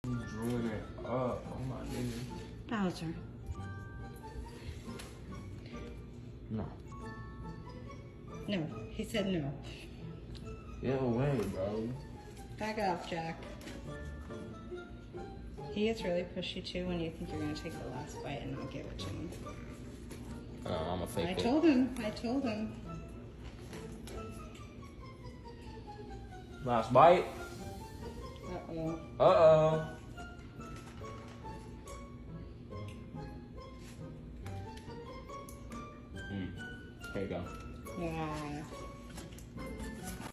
You drawing it up. Oh my goodness. Bowser. No. No, he said no. Get away, bro. Back off, Jack. He gets really pushy too when you think you're gonna take the last bite and not give it to him. I'm a fake I it. told him. Last bite. Uh-oh. Uh-oh. Here you go. Yeah.